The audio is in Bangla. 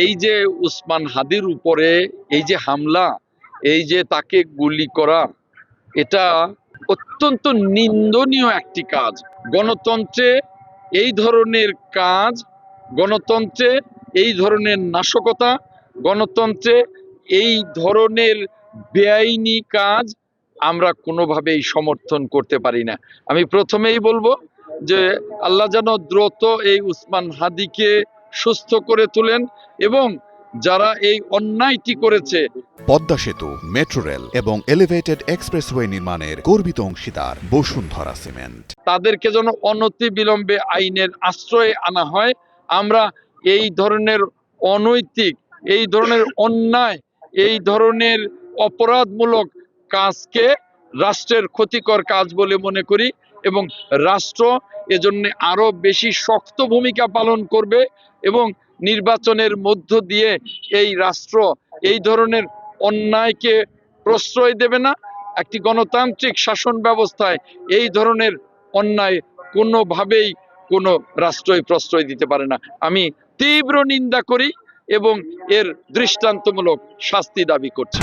এই যে উসমান হাদির উপরে এই যে হামলা, এই যে তাকে গুলি করা, এটা অত্যন্ত নিন্দনীয় একটি কাজ। গণতন্ত্রে এই ধরনের কাজ, গণতন্ত্রে এই ধরনের নাশকতা, গণতন্ত্রে এই ধরনের বেআইনি কাজ আমরা কোনোভাবেই সমর্থন করতে পারি না। আমি প্রথমেই বলবো যে আল্লাহ যেন দ্রুত এই উসমান হাদিকে সুস্থ করে তোলেন এবং যারা এই অন্যায়টি করেছে, পদ্মা সেতু, মেট্রো রেল এবং এলিভেটেড এক্সপ্রেসওয়ে নির্মাণের গর্বিত অংশীদার বসুন্ধরা সিমেন্ট, তাদেরকে যেন অনতি বিলম্বে আইনের আশ্রয়ে আনা হয়। আমরা এই ধরনের অনৈতিক, এই ধরনের অন্যায়, এই ধরনের অপরাধমূলক কাজকে রাষ্ট্রের ক্ষতিকর কাজ বলে মনে করি এবং রাষ্ট্র এজন্য আরো বেশি শক্ত ভূমিকা পালন করবে এবং নির্বাচনের মধ্য দিয়ে এই রাষ্ট্র এই ধরনের অন্যায়কে প্রশ্রয় দেবে না। একটি গণতান্ত্রিক শাসন ব্যবস্থায় এই ধরনের অন্যায় কোনোভাবেই কোনো রাষ্ট্রই প্রশ্রয় দিতে পারে না। আমি তীব্র নিন্দা করি এবং এর দৃষ্টান্তমূলক শাস্তি দাবি করছি।